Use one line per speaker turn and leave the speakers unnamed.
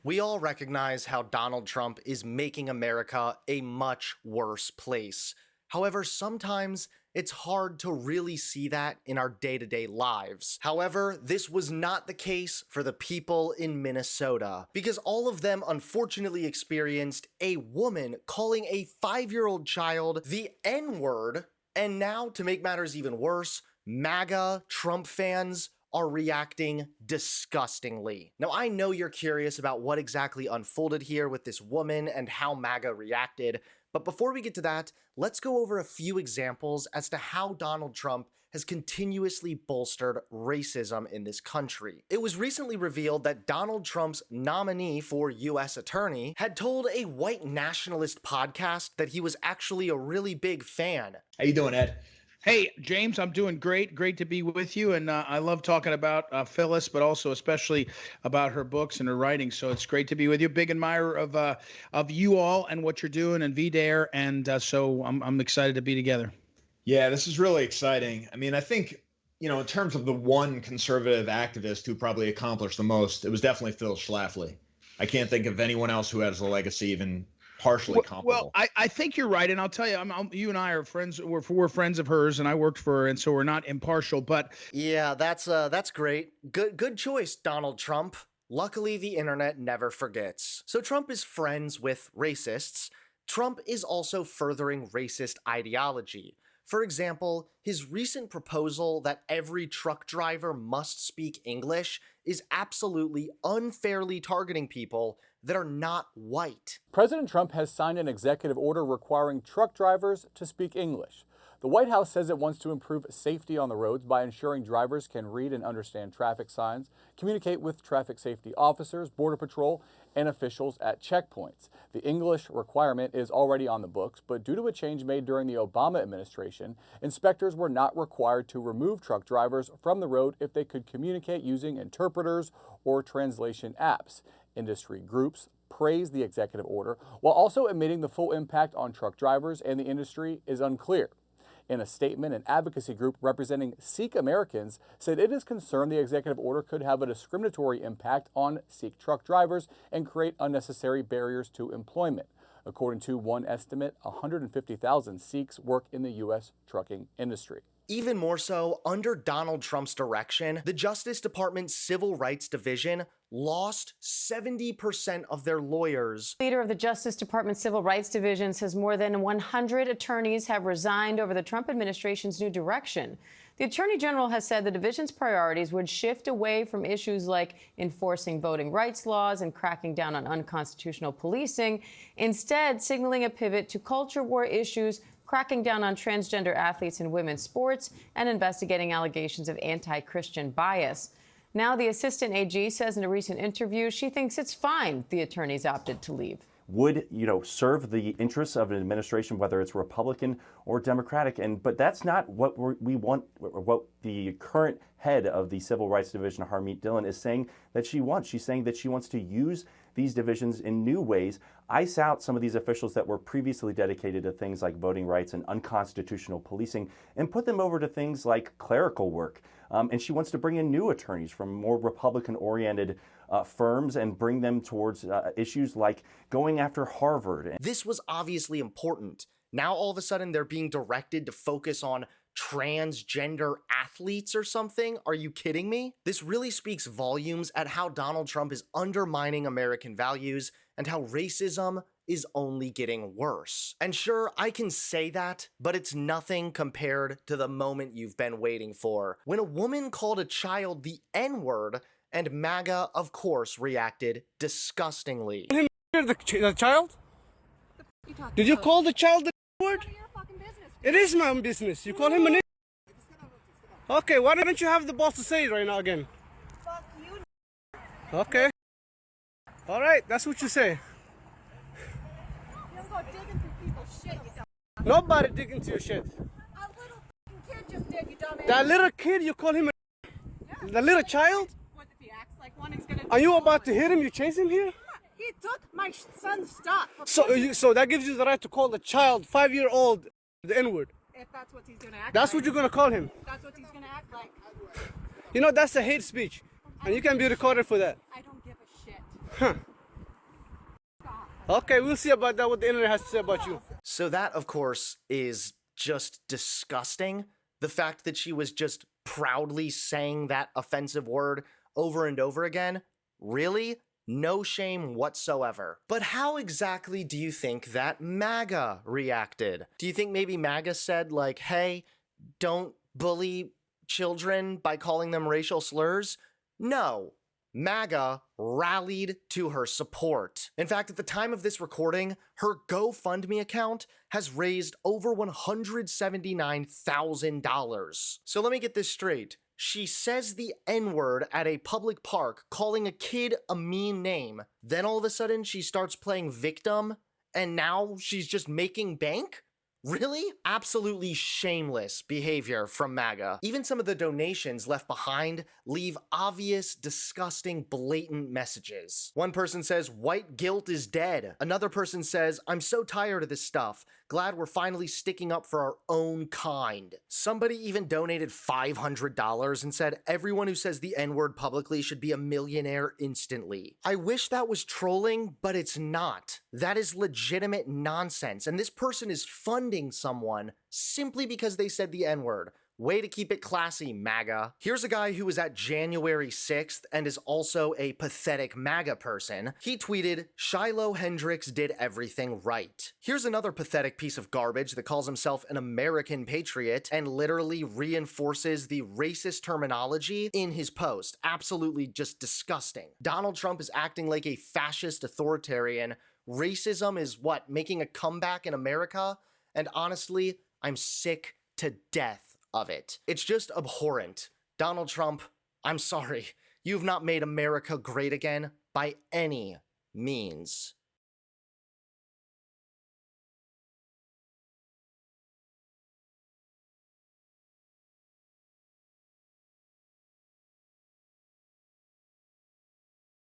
We all recognize how Donald Trump is making America a much worse place. However, sometimes it's hard to really see that in our day-to-day lives. However, this was not the case for the people in Minnesota, because all of them unfortunately experienced a woman calling a 5-year-old child the N-word, and now, to make matters even worse, MAGA Trump fans are reacting disgustingly. Now, I know you're curious about what exactly unfolded here with this woman and how MAGA reacted, but before we get to that, let's go over a few examples as to how Donald Trump has continuously bolstered racism in this country. It was recently revealed that Donald Trump's nominee for U.S. Attorney had told a white nationalist podcast that he was actually a really big fan.
How you doing, Ed?
Hey, James, I'm doing great. Great to be with you. And I love talking about Phyllis, but also especially about her books and her writing. So it's great to be with you. Big admirer of you all and what you're doing and VDare. And so I'm excited to be together.
Yeah, this is really exciting. I mean, I think, in terms of the one conservative activist who probably accomplished the most, it was definitely Phil Schlafly. I can't think of anyone else who has a legacy even partially comparable.
Well, I think you're right, and I'll tell you, you and I are friends. We're friends of hers, and I worked for her, and so we're not impartial. But
yeah, that's great. Good choice, Donald Trump. Luckily, the internet never forgets. So Trump is friends with racists. Trump is also furthering racist ideology. For example, his recent proposal that every truck driver must speak English is absolutely unfairly targeting people that are not white.
President Trump has signed an executive order requiring truck drivers to speak English. The White House says it wants to improve safety on the roads by ensuring drivers can read and understand traffic signs, communicate with traffic safety officers, Border Patrol, and officials at checkpoints. The English requirement is already on the books, but due to a change made during the Obama administration, inspectors were not required to remove truck drivers from the road if they could communicate using interpreters or translation apps. Industry groups praised the executive order, while also admitting the full impact on truck drivers and the industry is unclear. In a statement, an advocacy group representing Sikh Americans said it is concerned the executive order could have a discriminatory impact on Sikh truck drivers and create unnecessary barriers to employment. According to one estimate, 150,000 Sikhs work in the U.S. trucking industry.
Even more so, under Donald Trump's direction, the Justice Department's Civil Rights Division lost 70% of their lawyers.
Leader of the Justice Department Civil Rights Division says more than 100 attorneys have resigned over the Trump administration's new direction. The Attorney General has said the division's priorities would shift away from issues like enforcing voting rights laws and cracking down on unconstitutional policing, instead signaling a pivot to culture war issues, cracking down on transgender athletes in women's sports, and investigating allegations of anti-Christian bias. Now, the assistant AG says in a recent interview she thinks it's fine the attorneys opted to leave.
Would, serve the interests of an administration, whether it's Republican or Democratic. But that's not what we want, or what the current head of the Civil Rights Division, Harmeet Dillon, is saying that she wants. She's saying that she wants to use these divisions in new ways, ice out some of these officials that were previously dedicated to things like voting rights and unconstitutional policing, and put them over to things like clerical work. And she wants to bring in new attorneys from more Republican-oriented firms and bring them towards issues like going after Harvard.
This was obviously important. Now all of a sudden they're being directed to focus on transgender athletes or something? Are you kidding me? This really speaks volumes at how Donald Trump is undermining American values and how racism is only getting worse. And sure, I can say that, but it's nothing compared to the moment you've been waiting for, when a woman called a child the N-word, and MAGA, of course, reacted disgustingly.
The child? Did you call the child the N-word? It is my own business. You call him an Okay, why don't you have the balls to say it right now again? Fuck you. Okay. All right, that's what you say.
You don't go digging through people's shit, you dumb.
Nobody digging into your shit.
A little kid just did, you dumbass.
That little kid, you call him a
Yeah.
The little child?
What if he acts like one, he's gonna
Are you about to hit him? You chase him here?
He took my son's stuff.
So that gives you the right to call the child, 5-year-old, the N-word.
If that's what he's gonna act
That's
like.
what you're gonna call him.
That's what he's gonna act like.
You know, that's a hate speech. And you can be recorded for that.
I don't give a shit.
Huh. Okay, we'll see about that, what the internet has to say about you.
So that, of course, is just disgusting. The fact that she was just proudly saying that offensive word over and over again. Really? No shame whatsoever. But how exactly do you think that MAGA reacted? Do you think maybe MAGA said, like, hey, don't bully children by calling them racial slurs? No. MAGA rallied to her support. In fact, at the time of this recording, her GoFundMe account has raised over $179,000. So let me get this straight. She says the N-word at a public park, calling a kid a mean name. Then all of a sudden she starts playing victim, and now she's just making bank? Really? Absolutely shameless behavior from MAGA. Even some of the donations left behind leave obvious, disgusting, blatant messages. One person says, white guilt is dead. Another person says, I'm so tired of this stuff. Glad we're finally sticking up for our own kind. Somebody even donated $500 and said everyone who says the N-word publicly should be a millionaire instantly. I wish that was trolling, but it's not. That is legitimate nonsense, and this person is funding someone simply because they said the N-word. Way to keep it classy, MAGA. Here's a guy who was at January 6th and is also a pathetic MAGA person. He tweeted, Shiloh Hendrix did everything right. Here's another pathetic piece of garbage that calls himself an American patriot and literally reinforces the racist terminology in his post. Absolutely just disgusting. Donald Trump is acting like a fascist authoritarian. Racism is what, making a comeback in America? And honestly, I'm sick to death of it. It's just abhorrent. Donald Trump, I'm sorry. You've not made America great again by any means.